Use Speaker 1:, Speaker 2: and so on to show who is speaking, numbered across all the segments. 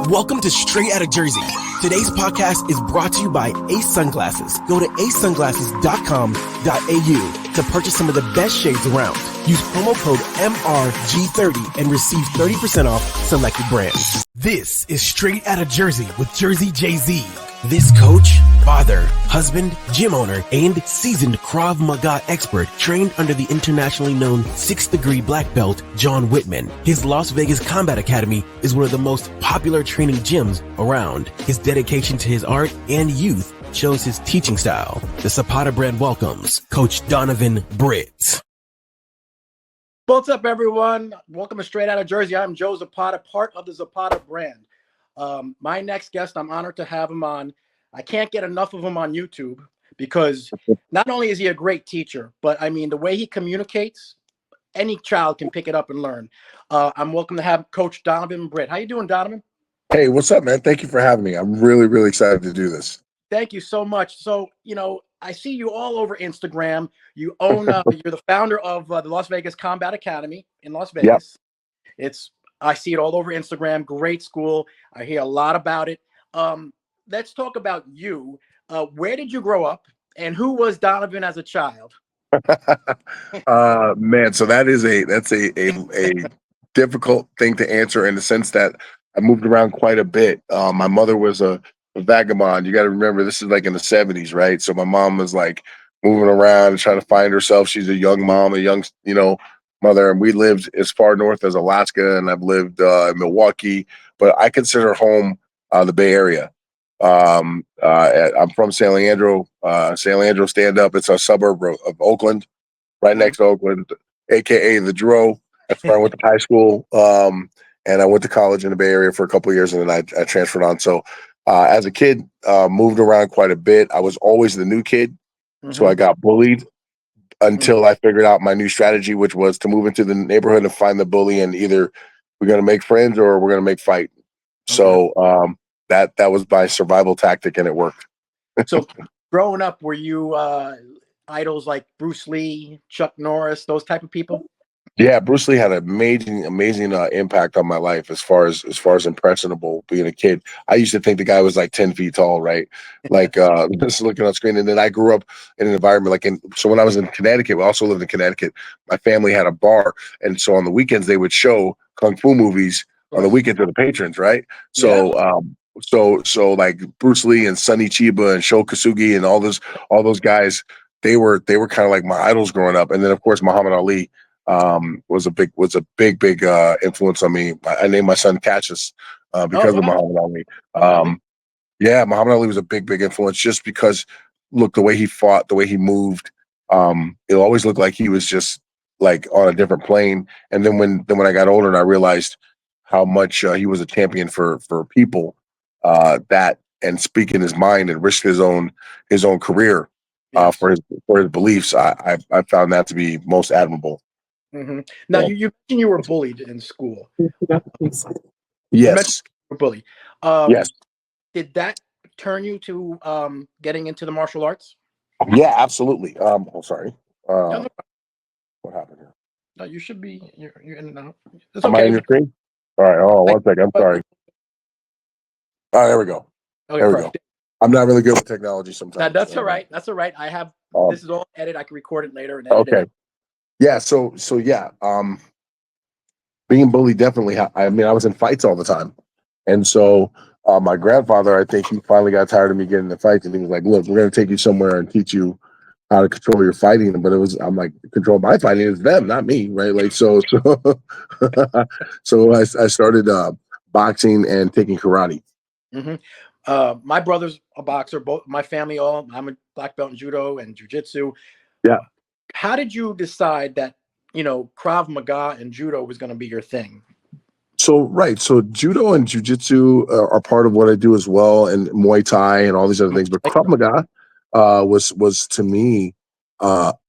Speaker 1: Welcome to Straight Outta Jersey. Today's podcast is brought to you by Ace Sunglasses. Go to acesunglasses.com.au to purchase some of the best shades around. Use promo code MRG30 and receive 30% off selected brands. This is Straight Outta Jersey with Jersey Jay-Z. This coach, father, husband, gym owner, and seasoned Krav Maga expert trained under the internationally known 6th-degree black belt, John Whitman. His Las Vegas Combat Academy is one of the most popular training gyms around. His dedication to his art and youth shows his teaching style. The Zapata brand welcomes Coach Donavin Britt.
Speaker 2: What's up, everyone? Welcome to Straight Outta Jersey. I'm Joe Zapata, part of the Zapata brand. My next guest, I'm honored to have him on. I can't get enough of him on YouTube because not only is he a great teacher, but I mean, the way he communicates, any child can pick it up and learn. I'm welcome to have Coach Donavin Britt. How you doing, Donovan?
Speaker 3: Hey, what's up, man? Thank you for having me. I'm really, really excited to do this.
Speaker 2: Thank you so much. So, I see you all over Instagram. You own, you're the founder of the Las Vegas Combat Academy in Las Vegas. Yep. I see it all over Instagram. Great school. I hear a lot about it. Let's talk about you. Where did you grow up, and who was Donovan as a child?
Speaker 3: Man, so that's a difficult thing to answer in the sense that I moved around quite a bit. My mother was a vagabond. You got to remember, this is like in the 70s, right? So my mom was like moving around and trying to find herself. She's a young mom, a young, mother, and we lived as far north as Alaska, and I've lived in Milwaukee, but I consider home the Bay Area. I'm from San Leandro. San Leandro, stand up. It's a suburb of Oakland, right next to Oakland, aka the Dro. That's where I went to high school, and I went to college in the Bay Area for a couple of years, and then I transferred on. So as a kid, moved around quite a bit. I was always the new kid, so I got bullied until I figured out my new strategy, which was to move into the neighborhood and find the bully, and either we're going to make friends or we're going to make fight. So that was my survival tactic, and it worked.
Speaker 2: So growing up, were you idols like Bruce Lee, Chuck Norris, those type of people?
Speaker 3: Yeah, Bruce Lee had an amazing impact on my life as far as impressionable being a kid. I used to think the guy was like 10 feet tall, right? Like just looking on screen. And then I grew up in an environment so when I was in Connecticut, we also lived in Connecticut. My family had a bar, and so on the weekends they would show kung fu movies on the weekend to the patrons, right? So so like Bruce Lee and Sonny Chiba and Sho Kosugi and all those guys, they were kind of like my idols growing up. And then of course Muhammad Ali was a big influence on me. I named my son Cassius because of Muhammad Ali. Muhammad Ali was a big influence just because, look, the way he fought, the way he moved, it always looked like he was just like on a different plane. And then when I got older and I realized how much he was a champion for people, and speaking his mind and risk his own career for his beliefs, I found that to be most admirable.
Speaker 2: Now, you mentioned you were bullied in school.
Speaker 3: Yes.
Speaker 2: You were bullied.
Speaker 3: Yes.
Speaker 2: Did that turn you to getting into the martial arts?
Speaker 3: Yeah, absolutely. Sorry.
Speaker 2: No.
Speaker 3: What happened here?
Speaker 2: No, you should be. You're in and out. It's
Speaker 3: Am I in your screen? All right. Oh, one second. I'm sorry. All right, there we go.
Speaker 2: Okay,
Speaker 3: there we go. I'm not really good with technology sometimes.
Speaker 2: That's all right. That's all right. I have this is all edit. I can record it later and edit it.
Speaker 3: Yeah. So yeah. Being bullied, definitely. I was in fights all the time, and so my grandfather, I think he finally got tired of me getting in fights, and he was like, "Look, we're going to take you somewhere and teach you how to control your fighting." But I'm like, control my fighting is them, not me, right? Like so I started boxing and taking karate.
Speaker 2: My brother's a boxer. Both my family, I'm a black belt in judo and jiu-jitsu.
Speaker 3: Yeah.
Speaker 2: How did you decide that Krav Maga and judo was going to be your thing?
Speaker 3: So judo and jiu-jitsu are part of what I do as well, and Muay Thai and all these other things. But Krav Maga was to me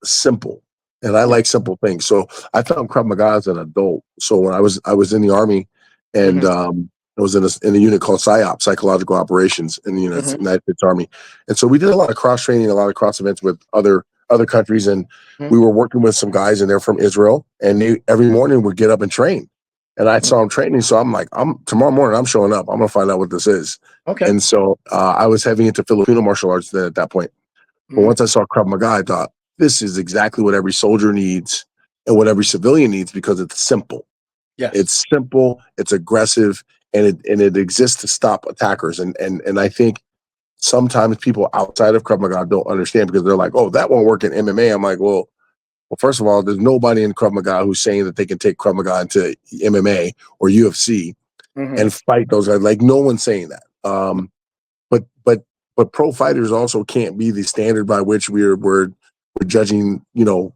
Speaker 3: simple, and I like simple things. So I found Krav Maga as an adult. So when I was in the Army, and I was in a unit called PSYOP, Psychological Operations, in the United States Army, and so we did a lot of cross training, a lot of cross events with other countries, and we were working with some guys, and they're from Israel, and they every morning would get up and train. and I saw him training. So I'm like, tomorrow morning, I'm showing up. I'm going to find out what this is.
Speaker 2: Okay.
Speaker 3: And so I was heavy into Filipino martial arts then at that point. But once I saw Krav Maga, I thought, this is exactly what every soldier needs and what every civilian needs, because it's simple.
Speaker 2: Yes.
Speaker 3: It's simple, it's aggressive, and it exists to stop attackers. And I think sometimes people outside of Krav Maga don't understand, because they're like, oh, that won't work in MMA. I'm like, well, first of all, there's nobody in Krav Maga who's saying that they can take Krav Maga into MMA or UFC and fight those guys. Like, no one's saying that. But pro fighters also can't be the standard by which we're judging,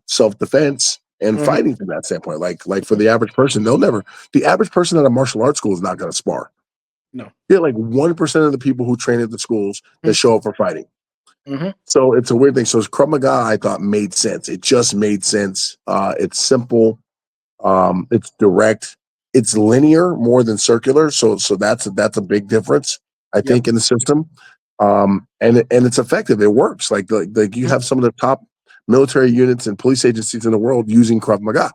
Speaker 3: self-defense and fighting from that standpoint. Like for the average person, the average person at a martial arts school is not going to spar.
Speaker 2: No.
Speaker 3: You're like 1% of the people who train at the schools that show up for fighting. So it's a weird thing. So Krav Maga, I thought, made sense. It just made sense. It's simple. It's direct. It's linear more than circular. So that's a big difference, I think, in the system. And it's effective. It works. Like you have some of the top military units and police agencies in the world using Krav Maga,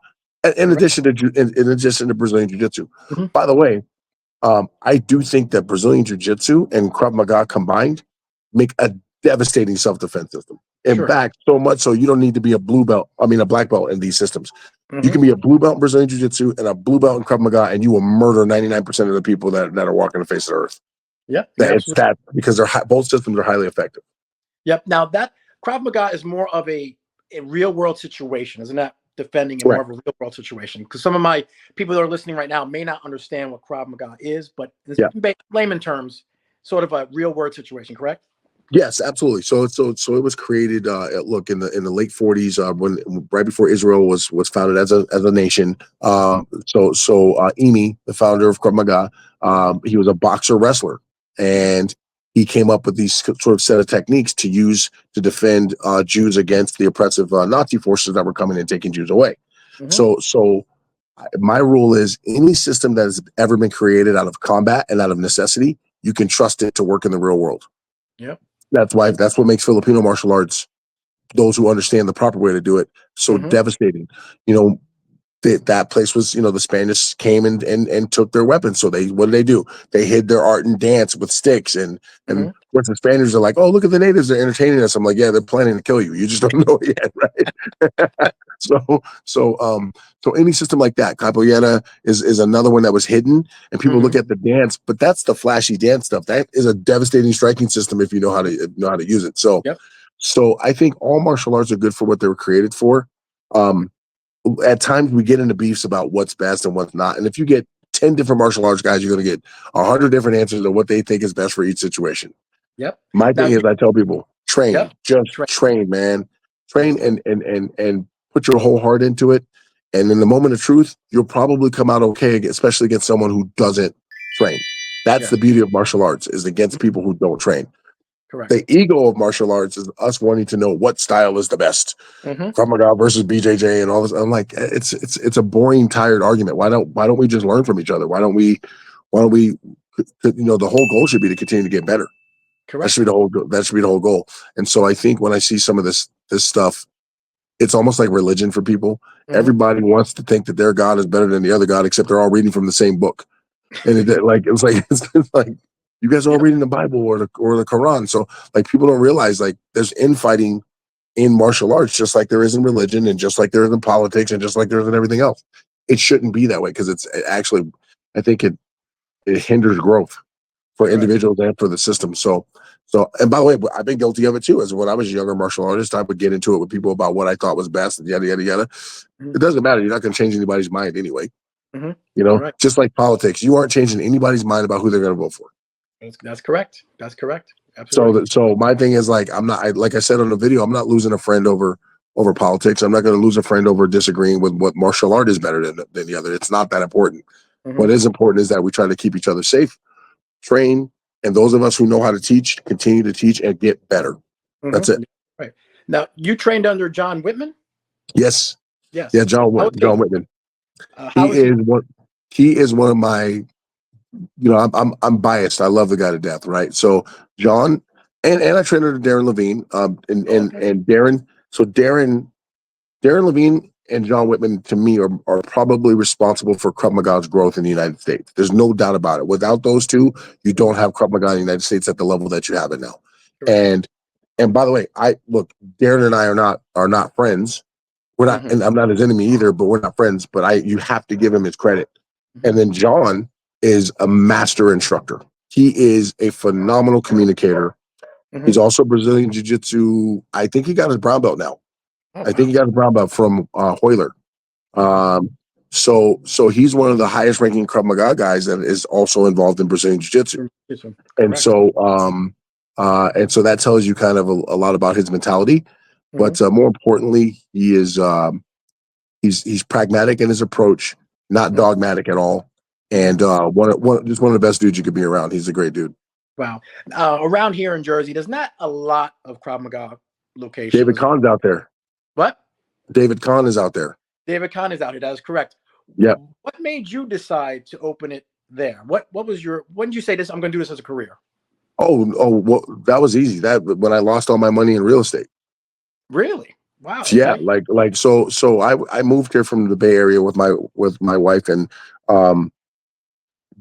Speaker 3: in addition to Brazilian Jiu-Jitsu. By the way, I do think that Brazilian Jiu-Jitsu and Krav Maga combined make a devastating self-defense system. In fact, so much so you don't need to be a black belt in these systems. You can be a blue belt in Brazilian Jiu-Jitsu and a blue belt in Krav Maga, and you will murder 99% of the people that are walking the face of the earth.
Speaker 2: Yeah,
Speaker 3: it's that, because both systems are highly effective.
Speaker 2: Yep. Now that Krav Maga is more of a real world situation, isn't that? Defending in more of a real world situation, because some of my people that are listening right now may not understand what Krav Maga is, but in layman terms, sort of a real world situation, correct?
Speaker 3: Yes, absolutely. So it was created. Look, in the late 40s, when right before Israel was founded as a nation. Emi, the founder of Krav Maga, he was a boxer wrestler, and he came up with these sort of set of techniques to use to defend Jews against the oppressive Nazi forces that were coming and taking Jews away. So my rule is, any system that has ever been created out of combat and out of necessity, you can trust it to work in the real world.
Speaker 2: Yep.
Speaker 3: That's what makes Filipino martial arts, those who understand the proper way to do it, so devastating. That place was, the Spanish came and took their weapons. So what did they do? They hid their art and dance with sticks. And once the Spaniards are like, oh, look at the natives, they're entertaining us. I'm like, yeah, they're planning to kill you. You just don't know it yet, right? So any system like that, capoeira is another one that was hidden, and people look at the dance, but that's the flashy dance stuff. That is a devastating striking system if you know how to use it. So I think all martial arts are good for what they were created for. At times we get into beefs about what's best and what's not. And if you get 10 different martial arts guys, you're going to get 100 different answers to what they think is best for each situation.
Speaker 2: Yep.
Speaker 3: My thing is, I tell people, train, train, man. Train and put your whole heart into it. And in the moment of truth, you'll probably come out okay, especially against someone who doesn't train. That's the beauty of martial arts, is against people who don't train.
Speaker 2: Correct.
Speaker 3: The ego of martial arts is us wanting to know what style is the best. Krav Maga versus BJJ and all this. I'm like, it's a boring, tired argument. Why don't we just learn from each other? Why don't we the whole goal should be to continue to get better.
Speaker 2: Correct.
Speaker 3: That should be the whole goal. And so I think when I see some of this stuff, it's almost like religion for people. Everybody wants to think that their God is better than the other God, except they're all reading from the same book. And it's like you guys are all reading the Bible or the Quran. So like, people don't realize, like, there's infighting in martial arts, just like there is in religion, and just like there is in politics, and just like there is in everything else. It shouldn't be that way, because I think it hinders growth for individuals and for the system. So, and by the way, I've been guilty of it too. As when I was a younger martial artist, I would get into it with people about what I thought was best, and yada yada yada. It doesn't matter. You're not going to change anybody's mind anyway. Just like politics, you aren't changing anybody's mind about who they're going to vote for.
Speaker 2: That's correct. That's correct. Absolutely.
Speaker 3: So my thing is, like, like I said on the video, I'm not losing a friend over politics. I'm not going to lose a friend over disagreeing with what martial art is better than the other. It's not that important. What is important is that we try to keep each other safe, train, and those of us who know how to teach, continue to teach and get better. That's it.
Speaker 2: Right. Now, you trained under John Whitman?
Speaker 3: Yes.
Speaker 2: Yes.
Speaker 3: Yeah, John Whitman. He is one of my, I'm biased. I love the guy to death, right? So John, and I trained under Darren Levine, and Darren. So Darren Levine and John Whitman, to me, are probably responsible for Krav Maga's growth in the United States. There's no doubt about it. Without those two, you don't have Krav Maga in the United States at the level that you have it now.
Speaker 2: Correct.
Speaker 3: And by the way, Darren and I are not friends. We're not, and I'm not his enemy either, but we're not friends. But you have to give him his credit. And then John is a master instructor. He is a phenomenal communicator. He's also Brazilian Jiu-Jitsu. I think he got his brown belt now. I think he got his brown belt from Hoyler. So he's one of the highest ranking Krav Maga guys that is also involved in Brazilian Jiu-Jitsu. And so that tells you kind of a lot about his mentality. But more importantly, he is he's pragmatic in his approach, not dogmatic at all. And just one of the best dudes you could be around. He's a great dude.
Speaker 2: Wow. Around here in Jersey, there's not a lot of Krav Maga locations.
Speaker 3: David Kahn's out there.
Speaker 2: What?
Speaker 3: David Kahn is out there.
Speaker 2: David Kahn is out here. That is correct.
Speaker 3: Yeah.
Speaker 2: What made you decide to open it there? What was when did you say this? I'm going to do this as a career.
Speaker 3: Well, that was easy. That when I lost all my money in real estate.
Speaker 2: Really? Wow.
Speaker 3: Yeah. Okay. So I moved here from the Bay Area with my wife and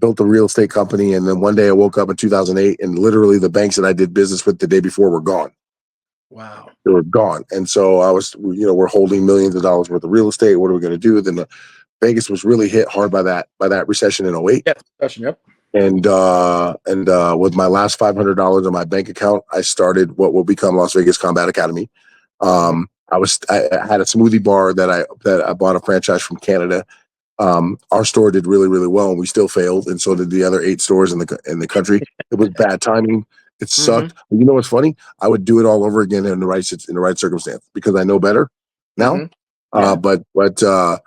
Speaker 3: built a real estate company. And then one day I woke up in 2008 and literally the banks that I did business with the day before were gone.
Speaker 2: Wow.
Speaker 3: They were gone. And so we're holding millions of dollars worth of real estate. What are we going to do? Then Vegas was really hit hard by that recession in 08.
Speaker 2: Yeah, recession, yep.
Speaker 3: And with my last $500 in my bank account, I started what will become Las Vegas Combat Academy. I had a smoothie bar that I bought a franchise from Canada. Our store did really, really well, and we still failed, and so did the other 8 stores in the country. It was bad timing. It sucked. But you know what's funny? I would do it all over again in the right circumstance because I know better now. Yeah. But my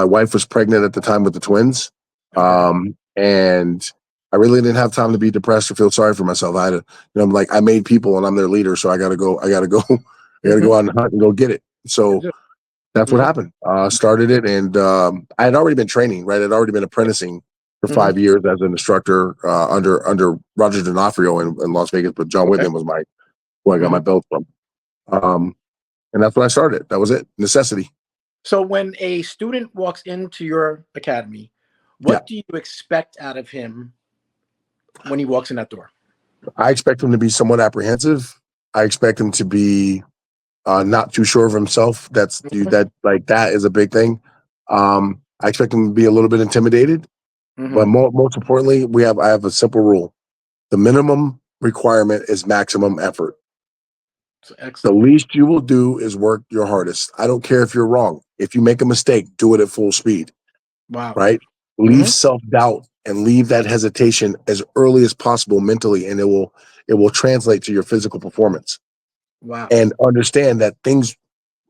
Speaker 3: wife was pregnant at the time with the twins, and I really didn't have time to be depressed or feel sorry for myself. I had I'm like, I made people and I'm their leader, so I gotta go out and hunt and go get it. So that's what happened. Started it, and I had already been training, right? I'd already been apprenticing for 5 years as an instructor under Roger D'Onofrio in Las Vegas, but John Whitman was who I got my belt from. And that's when I started. That was it. Necessity.
Speaker 2: So when a student walks into your academy, what do you expect out of him when he walks in that door?
Speaker 3: I expect him to be somewhat apprehensive. I expect him to be not too sure of himself. That is a big thing. I expect him to be a little bit intimidated. But most importantly, I have a simple rule. The minimum requirement is maximum effort. The least you will do is work your hardest. I don't care if you're wrong. If you make a mistake, do it at full speed.
Speaker 2: Wow.
Speaker 3: Right? Leave self-doubt and leave that hesitation as early as possible mentally, and it will translate to your physical performance.
Speaker 2: Wow.
Speaker 3: And understand that things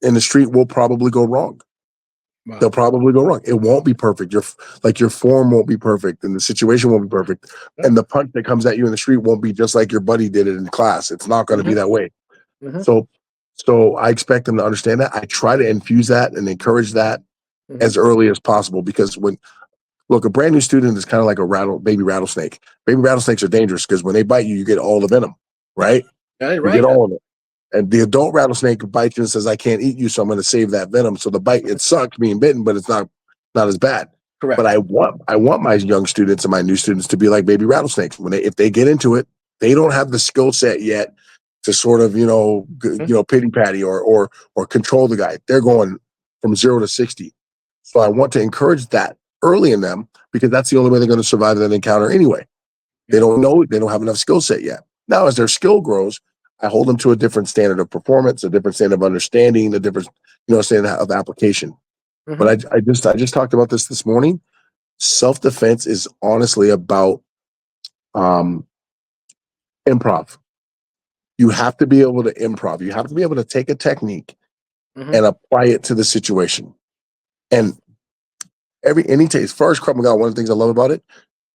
Speaker 3: in the street will probably go wrong. Wow. They'll probably go wrong. It won't be perfect. Your form won't be perfect, and the situation won't be perfect. And the punch that comes at you in the street won't be just like your buddy did it in class. It's not going to be that way. So I expect them to understand that. I try to infuse that and encourage that as early as possible, because a brand new student is kind of like a baby rattlesnake. Baby rattlesnakes are dangerous because when they bite you, you get all the venom, right?
Speaker 2: Yeah,
Speaker 3: you get all of it. And the adult rattlesnake bites you and says, "I can't eat you, so I'm going to save that venom." So the bite, it sucks being bitten, but it's not as bad.
Speaker 2: Correct.
Speaker 3: But I want my young students and my new students to be like baby rattlesnakes. If they get into it, they don't have the skill set yet to sort of pity patty or control the guy. They're going from 0 to 60. So I want to encourage that early in them, because that's the only way they're going to survive that encounter anyway. They don't know, they don't have enough skill set yet. Now, as their skill grows, I hold them to a different standard of performance, a different standard of understanding, a different standard of application. But I just talked about this morning. Self-defense is honestly about improv. You have to be able to improv. You have to be able to take a technique and apply it to the situation. And as far as Krav Maga, one of the things I love about it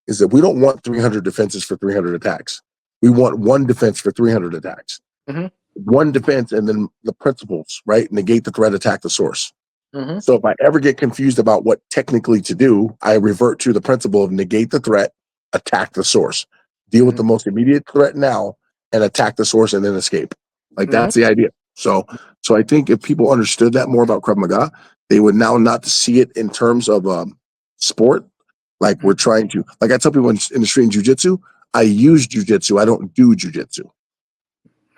Speaker 3: is that we don't want 300 defenses for 300 attacks. We want one defense for 300 attacks. One defense, and then the principles, right? Negate the threat, attack the source. So if I ever get confused about what technically to do, I revert to the principle of negate the threat, attack the source. Deal with the most immediate threat now and attack the source and then escape. That's the idea. So I think if people understood that more about Krav Maga, they would now not see it in terms of sport. Like we're trying to, like I tell people in the street in jujitsu, I use jujitsu. I don't do jujitsu.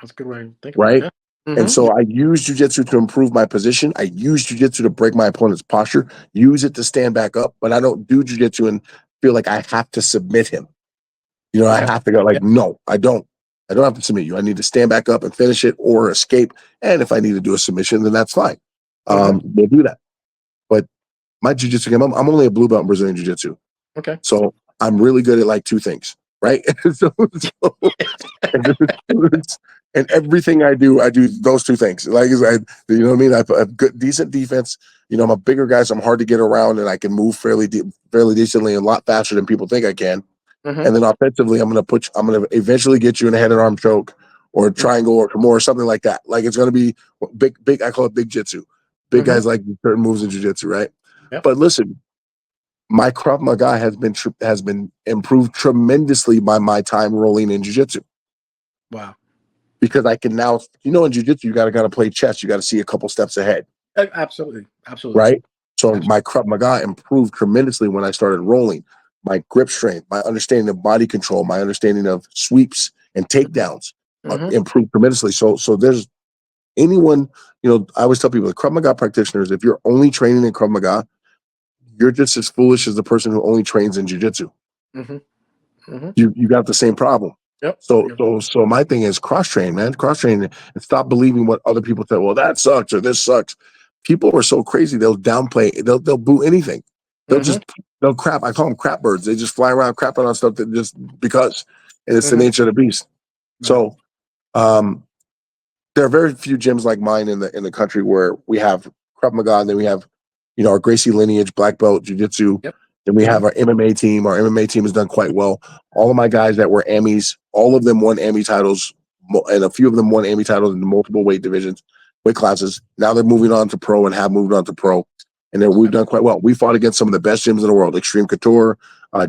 Speaker 2: That's a good way to think about it.
Speaker 3: Right.
Speaker 2: Yeah.
Speaker 3: And so I use jujitsu to improve my position. I use jujitsu to break my opponent's posture, use it to stand back up, but I don't do jujitsu and feel like I have to submit him. You know, I have to go like, no, I don't. I don't have to submit you. I need to stand back up and finish it or escape. And if I need to do a submission, then that's fine. We'll do that. But my jujitsu game, I'm only a blue belt in Brazilian jiu-jitsu.
Speaker 2: Okay.
Speaker 3: So I'm really good at like two things, right? And everything I do those two things. Like, you know what I mean? I have good, decent defense. You know, I'm a bigger guy, so I'm hard to get around, and I can move fairly decently and a lot faster than people think I can. And then offensively, I'm gonna eventually get you in a head and arm choke or a triangle or more, or something like that. Like it's gonna be big. I call it big jitsu. Big guys like certain moves in jiu-jitsu, right?
Speaker 2: Yep.
Speaker 3: But listen, my Krav Maga has been improved tremendously by my time rolling in jiu-jitsu.
Speaker 2: Wow.
Speaker 3: Because I can now, you know, in jiu-jitsu, you gotta play chess. You got to see a couple steps ahead.
Speaker 2: Absolutely.
Speaker 3: Right. So my Krav Maga improved tremendously when I started rolling. My grip strength, my understanding of body control, my understanding of sweeps and takedowns improved tremendously. So there's anyone, you know, I always tell people, the Krav Maga practitioners, if you're only training in Krav Maga, you're just as foolish as the person who only trains in jiu-jitsu. You got the same problem.
Speaker 2: Yep.
Speaker 3: So my thing is cross train, man. Cross train and stop believing what other people say. Well, that sucks or this sucks. People are so crazy. They'll downplay. They'll boo anything. They'll crap. I call them crap birds. They just fly around crapping on stuff that just because, and it's the nature of the beast. So, there are very few gyms like mine in the country where we have Krav Maga, and then we have, you know, our Gracie lineage, black belt, jiu-jitsu. Then we have our MMA team. Our MMA team has done quite well. All of my guys that were Amis, all of them won AMI titles, and a few of them won AMI titles in multiple weight classes. Now they're moving on to pro and have moved on to pro. And then we've done quite well. We fought against some of the best gyms in the world, Extreme Couture,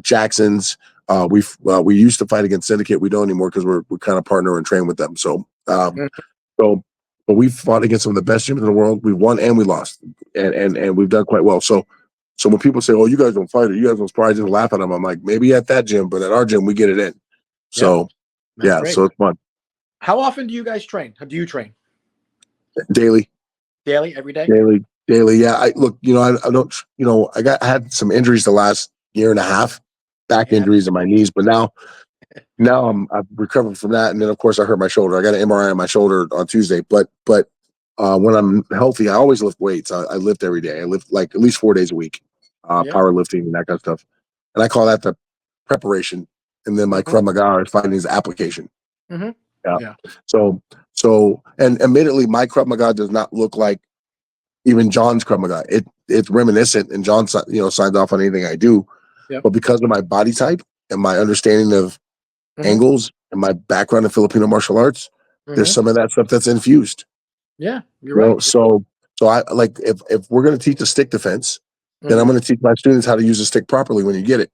Speaker 3: Jackson's. We used to fight against Syndicate. We don't anymore because we're kind of partner and train with them. But we fought against some of the best gyms in the world. We won and we lost, and we've done quite well. So when people say, "Oh, you guys don't fight, or you guys don't spar," I just laugh at them. I'm like, maybe at that gym, but at our gym, we get it in. So so it's fun.
Speaker 2: How often do you guys train? How do you train?
Speaker 3: Daily,
Speaker 2: every day.
Speaker 3: Daily. Yeah, I look. You know, I don't. You know, I had some injuries the last year and a half, back injuries in my knees, but now I've recovered from that, and then of course I hurt my shoulder. I got an MRI on my shoulder on Tuesday, but when I'm healthy, I always lift weights. I lift every day. I lift like at least 4 days a week, powerlifting and that kind of stuff. And I call that the preparation. And then my Krav Maga is finding his application. So, and admittedly, my Krav Maga does not look like even John's Krav Maga. It's reminiscent, and John, you know, signs off on anything I do. But because of my body type and my understanding of angles and my background in Filipino martial arts, there's some of that stuff that's infused.
Speaker 2: Yeah, you're right.
Speaker 3: So I like if we're going to teach a stick defense, then I'm going to teach my students how to use a stick properly when you get it.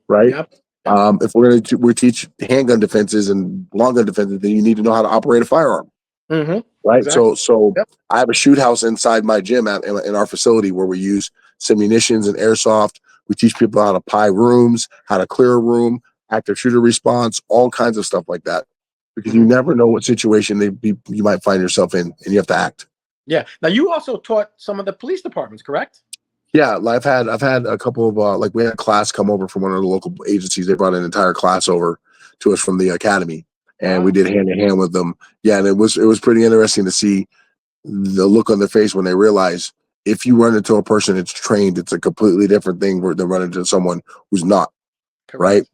Speaker 3: Right. If we're teach handgun defenses and long gun defenses, then you need to know how to operate a firearm. Right. Exactly. So I have a shoot house inside my gym in our facility where we use some munitions and airsoft. We teach people how to pie rooms, how to clear a room, active shooter response, all kinds of stuff like that. Because you never know what situation you might find yourself in, and you have to act.
Speaker 2: Yeah. Now you also taught some of the police departments, correct?
Speaker 3: Yeah, I've had a couple of like we had a class come over from one of the local agencies. They brought an entire class over to us from the academy, and we did hand in hand with them. Yeah, and it was pretty interesting to see the look on their face when they realize if you run into a person that's trained, it's a completely different thing than running into someone who's not. Correct. Right,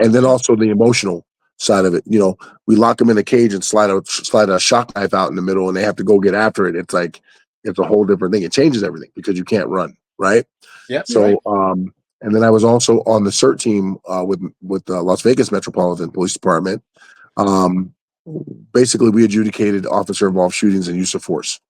Speaker 3: and then also the emotional side of it. You know, we lock them in a cage and slide a shock knife out in the middle, and they have to go get after it. It's like it's a whole different thing. It changes everything because you can't run, right?
Speaker 2: Yeah.
Speaker 3: So, and then I was also on the CERT team with the Las Vegas Metropolitan Police Department. Basically, we adjudicated officer-involved shootings and use of force.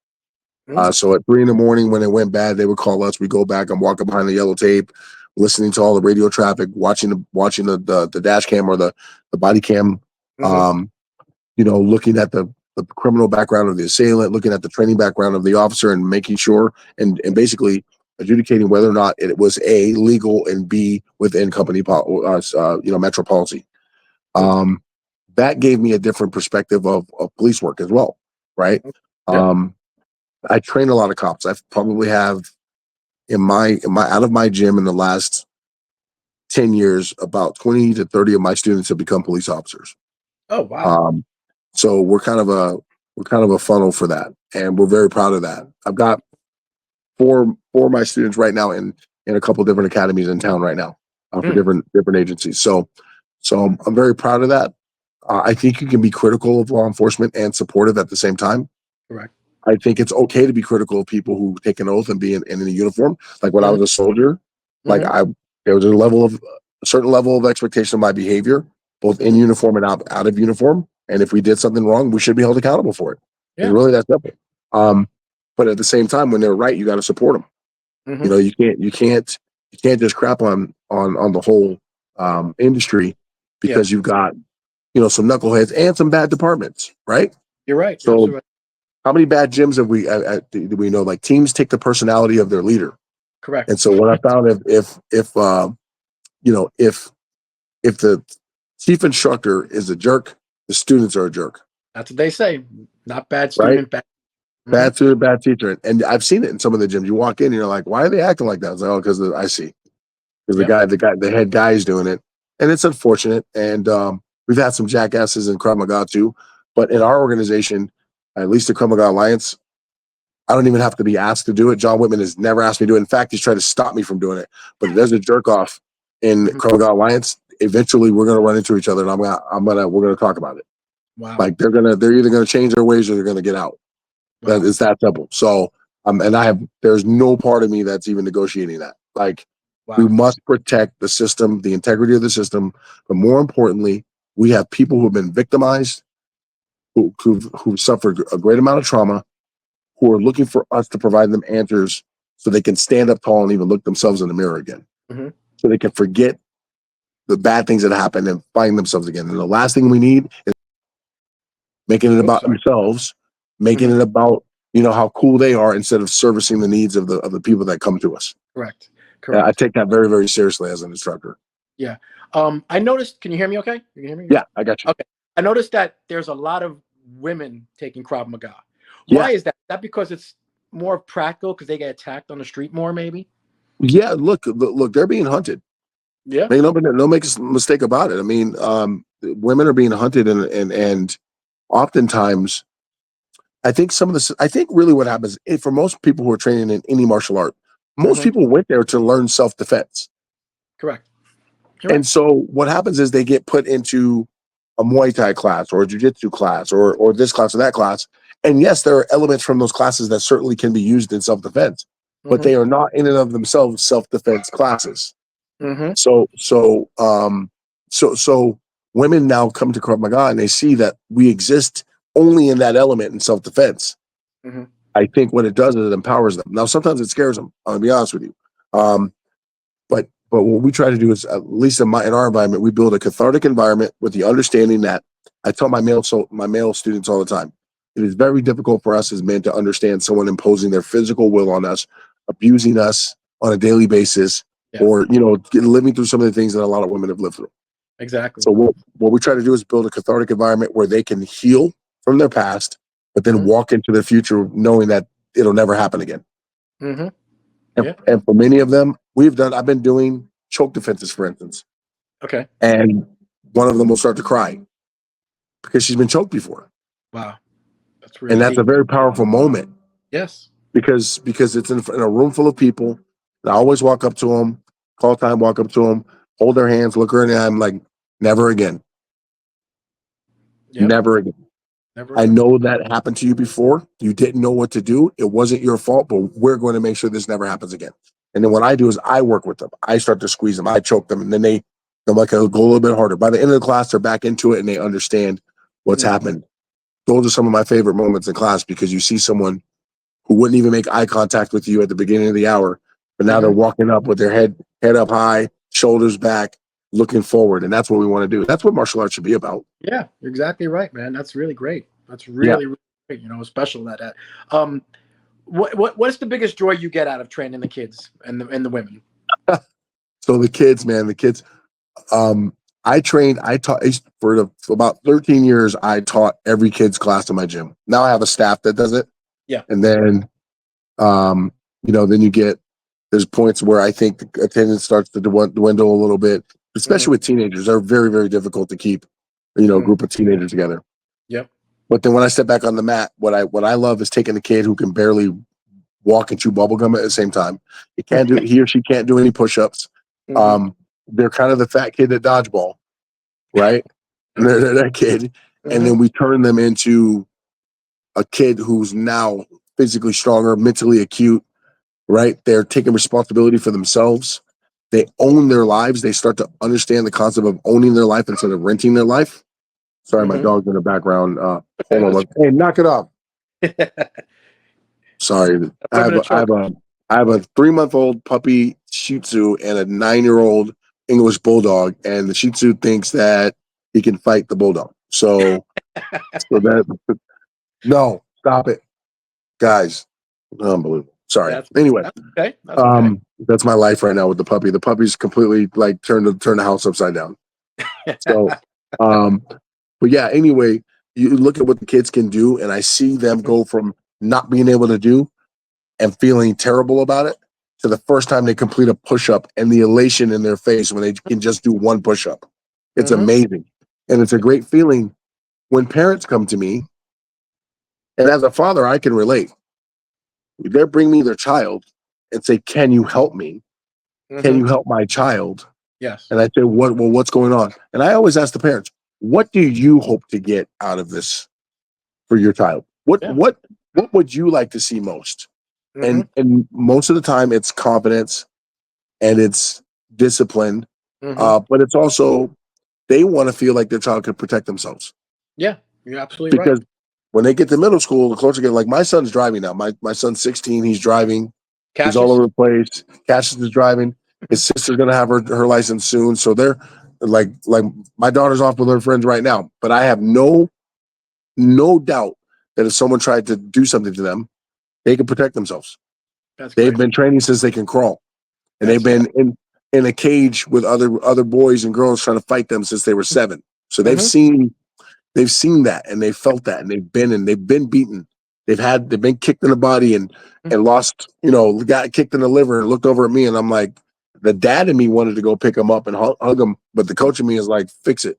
Speaker 3: So at 3 a.m. when it went bad, they would call us. We go back. I'm walking behind the yellow tape, listening to all the radio traffic, watching the dash cam or the body cam. You know, looking at the the criminal background of the assailant, looking at the training background of the officer, and making sure and basically adjudicating whether or not it was A, legal, and B, within company metro policy. That gave me a different perspective of police work as well, right?
Speaker 2: Yeah.
Speaker 3: I train a lot of cops. I probably have in my out of my gym in the last 10 years, about 20 to 30 of my students have become police officers.
Speaker 2: Oh, wow.
Speaker 3: So we're kind of a funnel for that, and we're very proud of that. I've got four of my students right now in a couple different academies in town right now for different agencies. So I'm very proud of that. I think you can be critical of law enforcement and supportive at the same time.
Speaker 2: Correct.
Speaker 3: I think it's okay to be critical of people who take an oath and be in a uniform. Like when I was a soldier, like there was a certain level of expectation of my behavior, both in uniform and out of uniform. And if we did something wrong, we should be held accountable for it.
Speaker 2: Yeah.
Speaker 3: It's really that simple. But at the same time, when they're right, you got to support them. You know, you can't just crap on the whole industry because you've got some knuckleheads and some bad departments, right?
Speaker 2: You're right.
Speaker 3: So
Speaker 2: You're right.
Speaker 3: how many bad gyms have do we know? Like teams take the personality of their leader.
Speaker 2: Correct.
Speaker 3: And so what I found if the chief instructor is a jerk, the students are a jerk.
Speaker 2: That's what they say. Not bad student,
Speaker 3: right? Bad student, bad teacher. And I've seen it in some of the gyms. You walk in and you're like, why are they acting like that? It's like, oh, because I see. Because the head guy is doing it. And it's unfortunate. And we've had some jackasses in Krav Maga too. But in our organization, at least the Krav Maga Alliance, I don't even have to be asked to do it. John Whitman has never asked me to do it. In fact, he's tried to stop me from doing it. But if there's a jerk off in Krav Maga Alliance, eventually we're gonna run into each other, and we're gonna talk about it.
Speaker 2: Wow.
Speaker 3: Like they're either gonna change their ways or they're gonna get out. Wow. It's that simple. So there's no part of me that's even negotiating that. Like we must protect the system, the integrity of the system, but more importantly, we have people who have been victimized, who've suffered a great amount of trauma, who are looking for us to provide them answers so they can stand up tall and even look themselves in the mirror again. So they can forget the bad things that happened and find themselves again. And the last thing we need is making it about themselves, making it about, how cool they are instead of servicing the needs of the people that come to us.
Speaker 2: Correct.
Speaker 3: I take that very, very seriously as an instructor.
Speaker 2: Yeah. I noticed, can you hear me okay? You can hear me?
Speaker 3: Yeah, I got you.
Speaker 2: Okay. I noticed that there's a lot of women taking Krav Maga. Why is that? Is that because it's more practical because they get attacked on the street more, maybe?
Speaker 3: Yeah, look, they're being hunted.
Speaker 2: Yeah.
Speaker 3: No make a mistake about it. I mean, women are being hunted and oftentimes I think really what happens for most people who are training in any martial art, most people went there to learn self-defense.
Speaker 2: Correct.
Speaker 3: And so what happens is they get put into a Muay Thai class or a jiu-jitsu class or this class or that class. And yes, there are elements from those classes that certainly can be used in self-defense, but they are not in and of themselves self-defense classes. So women now come to Krav Maga and they see that we exist only in that element in self-defense. I think what it does is it empowers them. Now, sometimes it scares them. I'll be honest with you. But what we try to do is, at least in our environment, we build a cathartic environment with the understanding that I tell my male students all the time, it is very difficult for us as men to understand someone imposing their physical will on us, abusing us on a daily basis, or living through some of the things that a lot of women have lived through.
Speaker 2: Exactly.
Speaker 3: So what we try to do is build a cathartic environment where they can heal from their past, but then walk into the future knowing that it'll never happen again. And for many of them, I've been doing choke defenses, for instance.
Speaker 2: Okay.
Speaker 3: And one of them will start to cry because she's been choked before.
Speaker 2: Wow. That's really
Speaker 3: that's a very powerful moment.
Speaker 2: Yes.
Speaker 3: Because it's in a room full of people. And I always walk up to them, call time, walk up to them, hold their hands, look her in the eye. I'm like, never again. Never again. I know that happened to you before. You didn't know what to do. It wasn't your fault, but we're going to make sure this never happens again. And then what I do is I work with them. I start to squeeze them. I choke them. And then they're like, I'll go a little bit harder. By the end of the class, they're back into it and they understand what's happened. Those are some of my favorite moments in class because you see someone who wouldn't even make eye contact with you at the beginning of the hour, but now they're walking up with their head up high, shoulders back, looking forward. And that's what we want to do. That's what martial arts should be about.
Speaker 2: Yeah, you're exactly right, man. That's really great. That's really, really great, special that. What's the biggest joy you get out of training the kids and the women?
Speaker 3: So the kids, man, I taught for about 13 years. I taught every kid's class in my gym. Now I have a staff that does it.
Speaker 2: Yeah.
Speaker 3: And then, then there's points where I think the attendance starts to dwindle a little bit, especially with teenagers. They're very, very difficult to keep, a group of teenagers together.
Speaker 2: Yep.
Speaker 3: But then when I step back on the mat, what I love is taking a kid who can barely walk and chew bubble gum at the same time. He or she can't do any push-ups. They're kind of the fat kid at dodgeball, right? And they're that kid. And then we turn them into a kid who's now physically stronger, mentally acute, right? They're taking responsibility for themselves. They own their lives. They start to understand the concept of owning their life instead of renting their life. Sorry, my dog's in the background. Hold on. Hey, knock it off. Sorry. I have a 3-month-old puppy Shih Tzu and a 9-year-old English Bulldog, and the Shih Tzu thinks that he can fight the Bulldog. So no, stop it, guys. Unbelievable. Sorry. Anyway,
Speaker 2: that's okay.
Speaker 3: That's my life right now with the puppy. The puppy's completely like turned the house upside down. So, but yeah. Anyway, you look at what the kids can do, and I see them go from not being able to do and feeling terrible about it to the first time they complete a push-up and the elation in their face when they can just do one push-up. It's amazing. And it's a great feeling when parents come to me, and as a father, I can relate. They bring me their child and say, "Can you help me? Can you help my child?"
Speaker 2: Yes.
Speaker 3: And I say, what's going on?" And I always ask the parents, "What do you hope to get out of this for your child? What would you like to see most?" And most of the time it's confidence and it's discipline. But it's also they want to feel like their child can protect themselves.
Speaker 2: Yeah, you're absolutely right.
Speaker 3: Because when they get to middle school, the closer get, like my son's driving now. My son's 16, he's driving.
Speaker 2: Cassius?
Speaker 3: He's all over the place. Cassius is driving. His sister's gonna have her license soon. So they're like my daughter's off with her friends right now. But I have no doubt that if someone tried to do something to them, they can protect themselves. They've been training since they can crawl. And they've been in a cage with other boys and girls trying to fight them since they were 7. So they've seen that and they've felt that and they've been beaten. They've been kicked in the body and lost, got kicked in the liver and looked over at me and I'm like, the dad in me wanted to go pick them up and hug them, but the coach in me is like, fix it,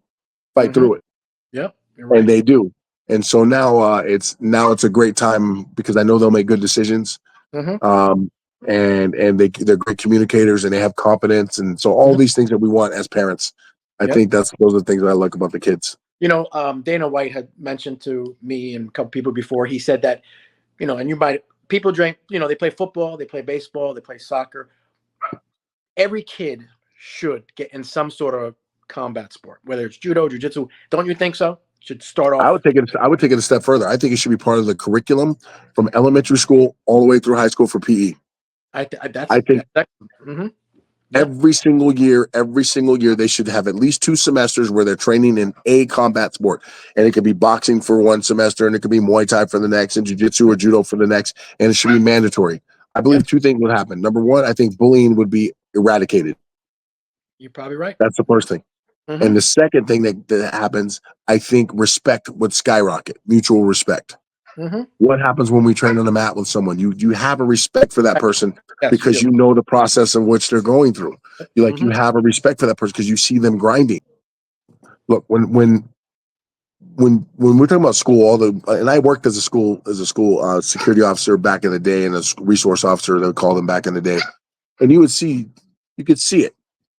Speaker 3: fight through it.
Speaker 2: Yep, you're right.
Speaker 3: And they do. And so now it's a great time because I know they'll make good decisions. And they're great communicators and they have confidence. And so all these things that we want as parents, I think those are the things that I like about the kids.
Speaker 2: Dana White had mentioned to me and a couple people before, he said that, and people drink, they play football, they play baseball, they play soccer. Every kid should get in some sort of combat sport, whether it's judo, jiu-jitsu. Don't you think so? Should start off.
Speaker 3: I would take it a step further. I think it should be part of the curriculum from elementary school all the way through high school for PE.
Speaker 2: I think
Speaker 3: every single year, they should have at least 2 semesters where they're training in a combat sport. And it could be boxing for one semester, and it could be Muay Thai for the next, and jiu-jitsu or judo for the next. And it should be mandatory. I believe 2 things would happen. Number 1, I think bullying would be eradicated.
Speaker 2: You're probably right.
Speaker 3: That's the first thing. And the second thing that happens, I think respect would skyrocket, mutual respect. What happens when we train on the mat with someone? You have a respect for that person because you know the process in which they're going through. You have a respect for that person because you see them grinding. Look, when we're talking about school, and I worked as a school security officer back in the day and a resource officer, they would call them back in the day, and you could see it.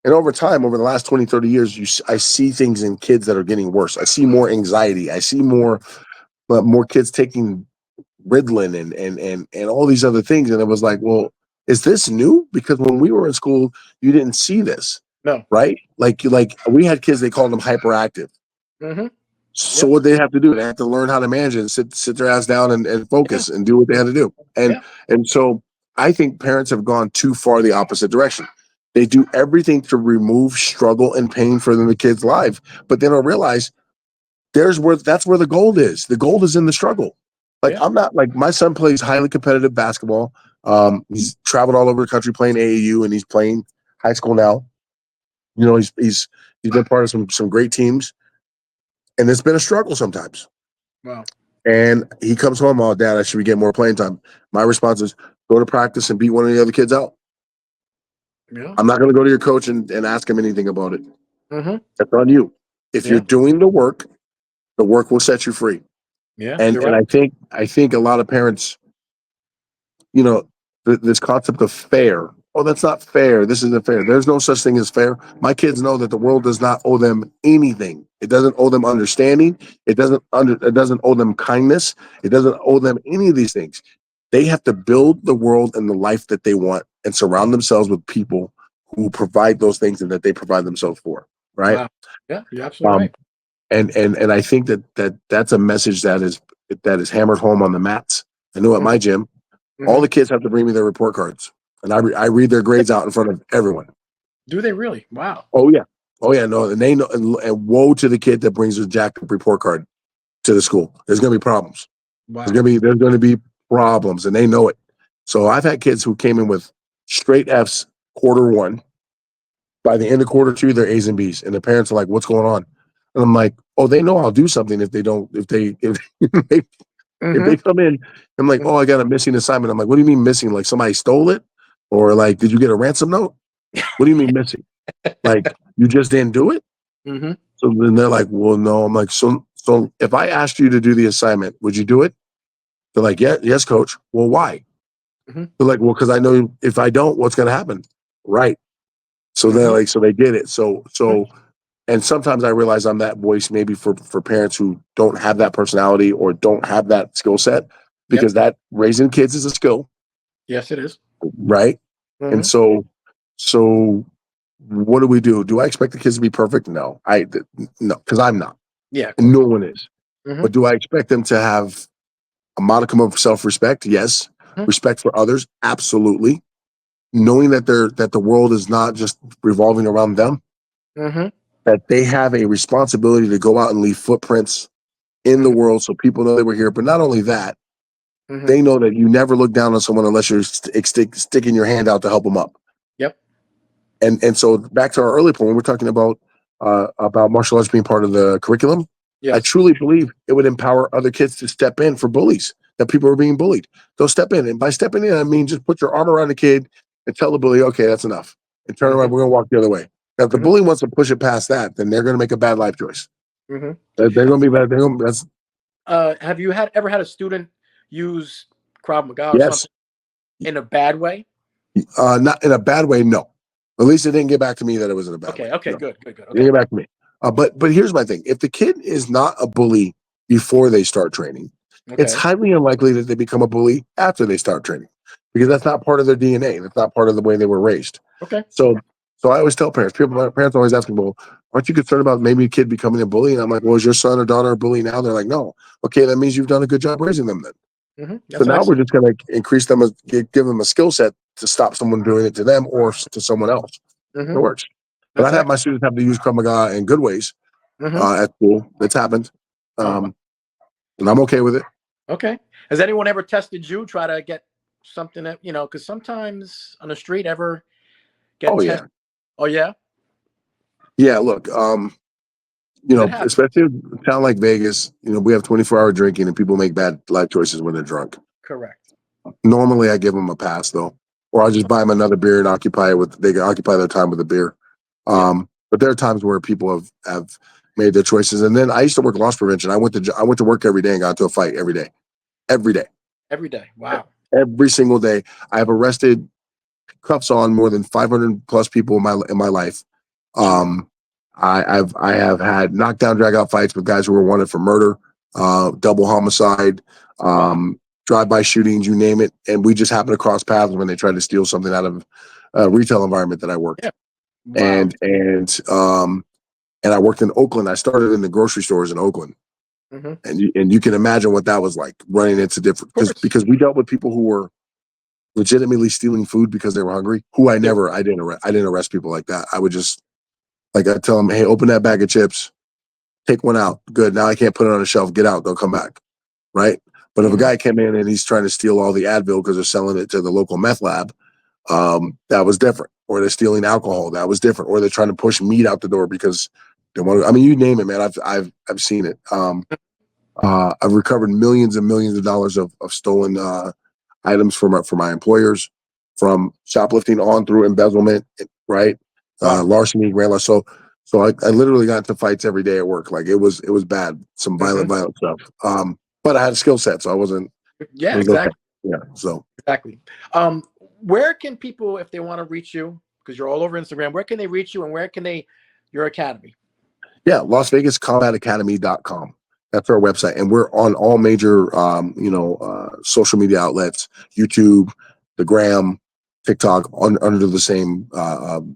Speaker 3: And over time, over the last 20, 30 years, I see things in kids that are getting worse. I see more anxiety. I see more kids taking Ritalin and all these other things. And it was like, well, is this new? Because when we were in school, you didn't see this.
Speaker 2: No.
Speaker 3: Right? Like we had kids, they called them hyperactive. So what they have to do, they have to learn how to manage it and sit their ass down and focus and do what they had to do. And so I think parents have gone too far the opposite direction. They do everything to remove struggle and pain from the kid's life, but they don't realize that's where the gold is. The gold is in the struggle. Like,
Speaker 2: Yeah.
Speaker 3: I'm not like, my son plays highly competitive basketball. He's traveled all over the country playing AAU, and he's playing high school now. You know, he's been part of some great teams, and it's been a struggle sometimes.
Speaker 2: Wow.
Speaker 3: And he comes home, oh, Dad, I should be getting more playing time. My response is, go to practice and beat one of the other kids out.
Speaker 2: Yeah.
Speaker 3: I'm not going to go to your coach and ask him anything about it.
Speaker 2: Mm-hmm.
Speaker 3: That's on you. If you're
Speaker 2: Yeah.
Speaker 3: doing the work will set you free.
Speaker 2: Yeah.
Speaker 3: And
Speaker 2: You're
Speaker 3: and
Speaker 2: right.
Speaker 3: I think a lot of parents, you know, this concept of fair. Oh, that's not fair. This isn't fair. There's no such thing as fair. My kids know that the world does not owe them anything. It doesn't owe them understanding. It doesn't owe them kindness. It doesn't owe them any of these things. They have to build the world and the life that they want and surround themselves with people who provide those things and that they provide themselves for. Right.
Speaker 2: Wow. Yeah. You're absolutely
Speaker 3: Um,
Speaker 2: right.
Speaker 3: and I think that's a message that is hammered home on the mats. I know at my gym, all the kids have to bring me their report cards, and I read their grades out in front of everyone.
Speaker 2: Do they really? Wow.
Speaker 3: Oh yeah, no, and they know. And woe to the kid that brings a jacked up report card to the school. There's going to be problems.
Speaker 2: Wow.
Speaker 3: There's going to be problems, and they know it. So I've had kids who came in with straight Fs quarter one. By the end of quarter two, they're A's and B's, and the parents are like, "What's going on?" And I'm like, "Oh, they know I'll do something if they don't. If they come in, I'm like, oh, I got a missing assignment. I'm like, what do you mean missing? Like somebody stole it? Or like, did you get a ransom note? What do you mean missing? Like, you just didn't do it?
Speaker 2: Mm-hmm.
Speaker 3: So then they're like, well, no. I'm like, so if I asked you to do the assignment, would you do it? They're like, yeah, yes, coach. Well, why?
Speaker 2: Mm-hmm.
Speaker 3: They're like, well, because I know if I don't, what's going to happen? Right. So they're like, so they did it. So, and sometimes I realize I'm that voice maybe for parents who don't have that personality or don't have that skill set, because that raising kids is a skill.
Speaker 2: Yes, it is.
Speaker 3: Right.
Speaker 2: Mm-hmm.
Speaker 3: And so what do we do? Do I expect the kids to be perfect? No, no, because I'm not.
Speaker 2: Yeah.
Speaker 3: And no one is.
Speaker 2: Mm-hmm.
Speaker 3: But do I expect them to have a modicum of self-respect? Yes.
Speaker 2: Mm-hmm.
Speaker 3: Respect for others? Absolutely. Knowing that the world is not just revolving around them.
Speaker 2: Mm-hmm.
Speaker 3: That they have a responsibility to go out and leave footprints in the world so people know they were here. But not only that, they know that you never look down on someone unless you're sticking your hand out to help them up.
Speaker 2: Yep.
Speaker 3: And so back to our early point, when we're talking about martial arts being part of the curriculum,
Speaker 2: Yes.
Speaker 3: I truly believe it would empower other kids to step in for bullies, that people are being bullied. They'll step in. And by stepping in, I mean just put your arm around the kid and tell the bully, okay, that's enough. And turn around, we're going to walk the other way. Now, if the bully wants to push it past that, then they're going to make a bad life choice.
Speaker 2: Mm-hmm.
Speaker 3: They're going to be bad.
Speaker 2: Have you ever had a student use Krav Maga or something in a bad way?
Speaker 3: Not in a bad way, no. At least it didn't get back to me that it was in a bad way.
Speaker 2: Okay,
Speaker 3: no.
Speaker 2: good. Okay.
Speaker 3: It didn't get back to me. But here's my thing. If the kid is not a bully before they start training, it's highly unlikely that they become a bully after they start training, because that's not part of their DNA. That's not part of the way they were raised.
Speaker 2: Okay.
Speaker 3: So I always tell parents, parents always ask me, well, aren't you concerned about maybe a kid becoming a bully? And I'm like, well, is your son or daughter a bully now? They're like, no. Okay, that means you've done a good job raising them then.
Speaker 2: Mm-hmm.
Speaker 3: So now we're just going to increase them, give them a skill set to stop someone doing it to them or to someone else. It works. But I'd have my students have to use Krav Maga in good ways at school. That's happened. And I'm okay with it.
Speaker 2: Okay. Has anyone ever tested you, try to get something that, because sometimes on the street ever get tested? Oh, yeah?
Speaker 3: Yeah, look, especially in a town like Vegas, we have 24-hour drinking and people make bad life choices when they're drunk.
Speaker 2: Correct.
Speaker 3: Normally I give them a pass though, or I'll just buy them another beer and they can occupy their time with a beer. But there are times where people have made their choices. And then I used to work loss prevention. I went to work every day and got into a fight every day. Every day.
Speaker 2: Wow. Every
Speaker 3: single day. I have arrested, cuffs on, more than 500 plus people in my life. I have had knockdown, drag out fights with guys who were wanted for murder, double homicide, drive-by shootings, you name it. And we just happened to cross paths when they tried to steal something out of a retail environment that I worked.
Speaker 2: Yeah. Wow.
Speaker 3: And I worked in Oakland. I started in the grocery stores in Oakland. And you can imagine what that was like, running into different, because we dealt with people who were legitimately stealing food because they were hungry, who I didn't arrest people like that. I would just, like, I'd tell them, hey, open that bag of chips take one out. Good. Now I can't put it on a shelf. Get out. They'll come back. Right. But if a guy came in and he's trying to steal all the Advil because they're selling it to the local meth lab, that was different. Or they're stealing alcohol, that was different. Or they're trying to push meat out the door because they want to. I mean, you name it, man. I've seen it. I've recovered millions and millions of dollars of stolen items for my employers, from shoplifting on through embezzlement, right? Larceny, grand larceny. So I literally got into fights every day at work. Like it was bad, some violent stuff. But I had a skill set, so I wasn't.
Speaker 2: Yeah,
Speaker 3: exactly.
Speaker 2: Okay.
Speaker 3: Yeah, so
Speaker 2: exactly. Where can people, if they want to reach you, because you're all over Instagram, where can they reach you, and where can they your academy?
Speaker 3: Yeah, LasVegasCombatAcademy.com. That's our website, and we're on all major social media outlets: YouTube, the Gram, TikTok, under the same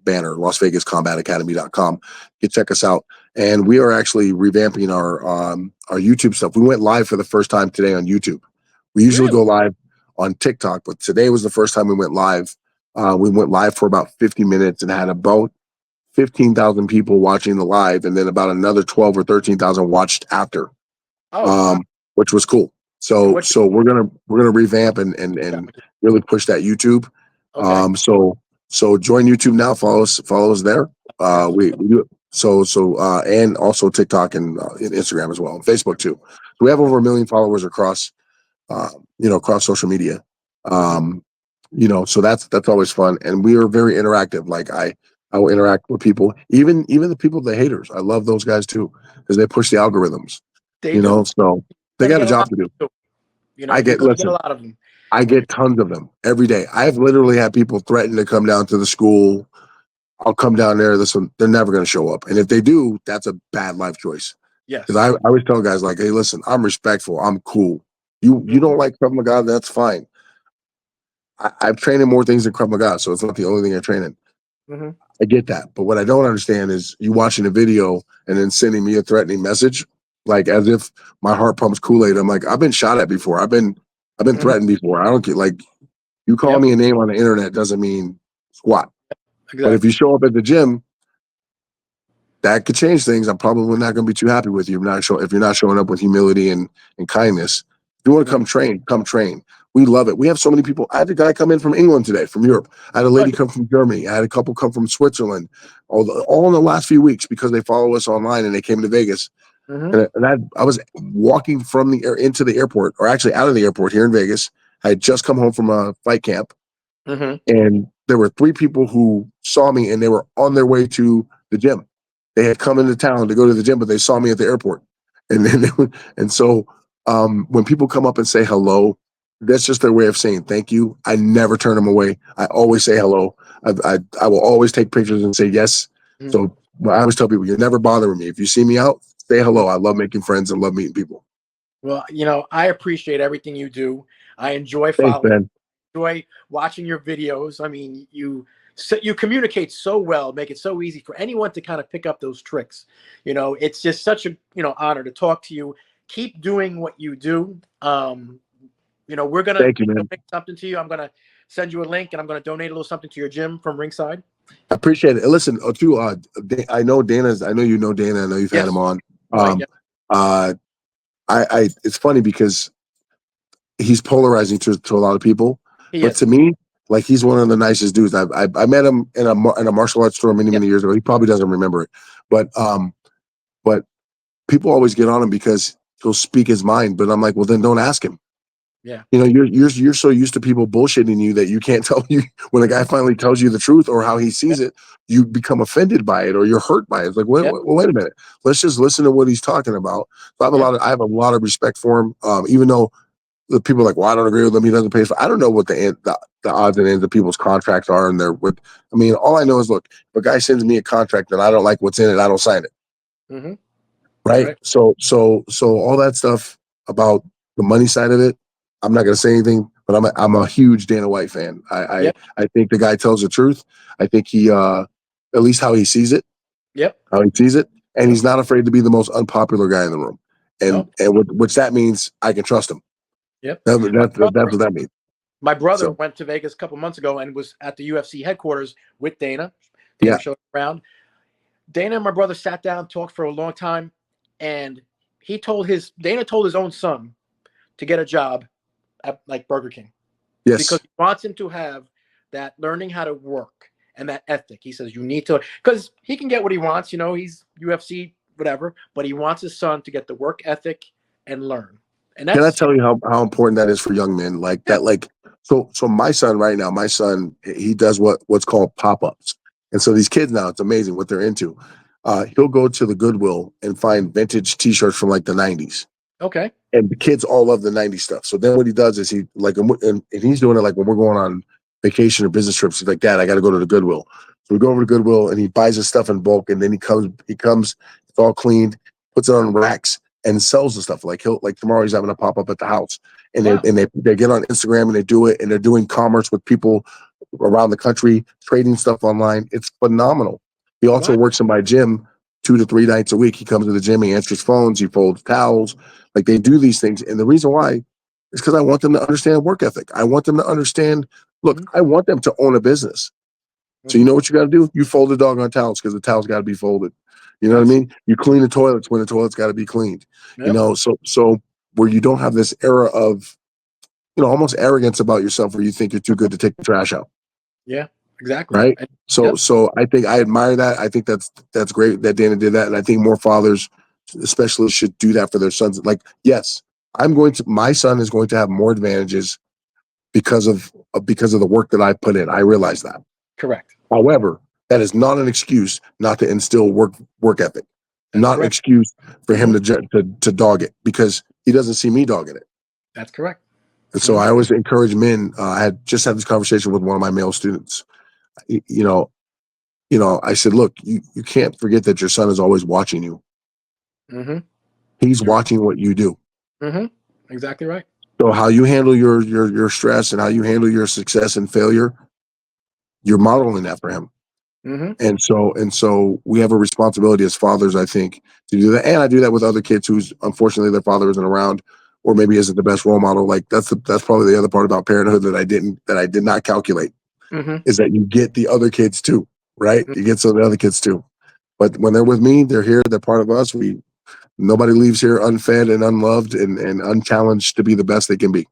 Speaker 3: banner, LasVegasCombatAcademy.com. You can check us out, and we are actually revamping our YouTube stuff. We went live for the first time today on YouTube. We usually go live on TikTok, but today was the first time we went live. We went live for about 50 minutes and had about 15,000 people watching the live, and then about another 12 or 13,000 watched after, which was cool. So we're gonna revamp and really push that YouTube. So join YouTube now. Follow us there. We do it. And also TikTok and Instagram as well, and Facebook too. So we have over 1 million followers across across social media. So that's always fun, and we are very interactive. Like I will interact with people, even the people, the haters. I love those guys too, because they push the algorithms. So they got a job to do.
Speaker 2: You're gonna get a lot of them.
Speaker 3: I get tons of them every day. I've literally had people threaten to come down to the school. I'll come down there. They're never going to show up, and if they do, that's a bad life choice.
Speaker 2: Yes,
Speaker 3: because I always tell guys like, hey, listen, I'm respectful. I'm cool. You don't like Krav Maga, that's fine. I've trained in more things than Krav Maga, so it's not the only thing I train in. I get that. But what I don't understand is you watching a video and then sending me a threatening message, like as if my heart pumps Kool-Aid. I'm like, I've been shot at before. I've been threatened before. I don't get, like, you call me a name on the internet doesn't mean squat. Exactly. But if you show up at the gym, that could change things. I'm probably not going to be too happy with you if you're not showing up with humility and kindness. If you want to come train, come train. We love it. We have so many people. I had a guy come in from England today, from Europe. I had a lady come from Germany. I had a couple come from Switzerland, all in the last few weeks, because they follow us online and they came to Vegas. And I was walking from into the airport, or actually out of the airport here in Vegas. I had just come home from a fight camp, and there were 3 people who saw me, and they were on their way to the gym. They had come into town to go to the gym, but they saw me at the airport. And so when people come up and say hello, that's just their way of saying thank you. I never turn them away. I always say hello. I will always take pictures and say yes. So I always tell people, you're never bothering me. If you see me out, say hello. I love making friends and love meeting people.
Speaker 2: Well, I appreciate everything you do. I enjoy following. Enjoy watching your videos. I mean, you communicate so well, make it so easy for anyone to kind of pick up those tricks. It's just such a honor to talk to you. Keep doing what you do. We're gonna donate something to you. I'm gonna send you a link, and I'm gonna donate a little something to your gym from Ringside.
Speaker 3: I appreciate it. Listen, too, I know Dana's. I know you know Dana. I know you've had him on. It's funny because he's polarizing to a lot of people, but to me, like, he's one of the nicest dudes. I met him in a martial arts store many years ago. He probably doesn't remember it, but people always get on him because he'll speak his mind. But I'm like, well, then don't ask him.
Speaker 2: Yeah,
Speaker 3: you're so used to people bullshitting you that you can't tell you when a guy finally tells you the truth or how he sees it. You become offended by it or you're hurt by it. It's like, wait a minute, let's just listen to what he's talking about. So I have a lot of respect for him, even though the people are like, well, I don't agree with him. He doesn't pay for. I don't know what the odds and ends of people's contracts are, and all I know is, look, if a guy sends me a contract and I don't like what's in it, I don't sign it. Right. So all that stuff about the money side of it, I'm not going to say anything, but I'm a huge Dana White fan. I think the guy tells the truth. I think he, at least how he sees it. How he sees it, and he's not afraid to be the most unpopular guy in the room, and which that means I can trust him. That's what that means.
Speaker 2: My brother went to Vegas a couple months ago and was at the UFC headquarters with Dana. Dana showed around. Dana and my brother sat down, talked for a long time. and Dana told his own son to get a job at like Burger King.
Speaker 3: Yes.
Speaker 2: Because he wants him to have that learning how to work and that ethic. He says you need to, because he can get what he wants, you know, he's UFC, whatever, but he wants his son to get the work ethic and learn. And
Speaker 3: Can I
Speaker 2: that's
Speaker 3: tell you how important that is for young men? Like that, like so my son right now, he does what's called pop-ups. And so these kids now, it's amazing what they're into. He'll go to the Goodwill and find vintage t-shirts from like the 90s.
Speaker 2: okay.
Speaker 3: And the kids all love the 90s stuff. So then what he does is he like, and he's doing it like when we're going on vacation or business trips. He's like, Dad, I got to go to the Goodwill. So we go over to Goodwill and he buys his stuff in bulk. And then he comes, it's all cleaned, puts it on racks and sells the stuff. Like tomorrow he's having a pop up at the house and
Speaker 2: Wow.
Speaker 3: they get on Instagram and they do it. And they're doing commerce with people around the country, trading stuff online. It's phenomenal. He also works in my gym 2 to 3 nights a week. He comes to the gym, he answers phones, he folds towels. Like they do these things. And the reason why is because I want them to understand work ethic. I want them to understand, look, I want them to own a business. So you know what you got to do? You fold the doggone towels because the towels got to be folded. You know what I mean? You clean the toilets when the toilets got to be cleaned.
Speaker 2: Yep.
Speaker 3: You know, so where you don't have this era of, you know, almost arrogance about yourself where you think you're too good to take the trash out.
Speaker 2: Yeah, exactly.
Speaker 3: Right.
Speaker 2: And,
Speaker 3: so I think I admire that. I think that's great that Dana did that. And I think more fathers especially should do that for their sons. Like, yes, my son is going to have more advantages because of the work that I put in. I realize that.
Speaker 2: correct.
Speaker 3: However, that is not an excuse not to instill work ethic.
Speaker 2: That's
Speaker 3: not
Speaker 2: correct.
Speaker 3: An excuse for him to dog it because he doesn't see me dogging it.
Speaker 2: That's correct.
Speaker 3: And so I always encourage men. I had just had this conversation with one of my male students. You know, I said, look, you can't forget that your son is always watching you.
Speaker 2: Mm-hmm.
Speaker 3: He's watching what you do.
Speaker 2: Mm-hmm. Exactly right.
Speaker 3: So how you handle your stress and how you handle your success and failure, you're modeling that for him.
Speaker 2: Mm-hmm.
Speaker 3: And so we have a responsibility as fathers, I think, to do that. And I do that with other kids who's unfortunately their father isn't around or maybe isn't the best role model. Like that's probably the other part about parenthood that I did not calculate is that you get the other kids too, right? You get some of the other kids too. But when they're with me, they're here, they're part of us. Nobody leaves here unfed and unloved and unchallenged to be the best they can be.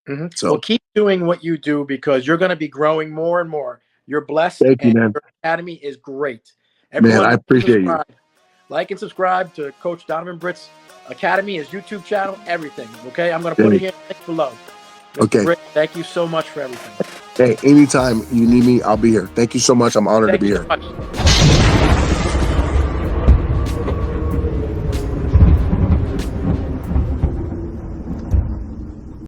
Speaker 2: Mm-hmm.
Speaker 3: So
Speaker 2: well, keep doing what you do because you're going to be growing more and more. You're blessed.
Speaker 3: Thank you,
Speaker 2: and
Speaker 3: man.
Speaker 2: Your academy is great.
Speaker 3: Man, I appreciate you.
Speaker 2: Like and subscribe to Coach Donavin Britt's Academy, his YouTube channel, everything. Okay, I'm going to put it here below.
Speaker 3: Okay.
Speaker 2: Britt, thank you so much for everything.
Speaker 3: Hey, anytime you need me, I'll be here. Thank you so much. I'm honored to be here.
Speaker 2: Thank you so much.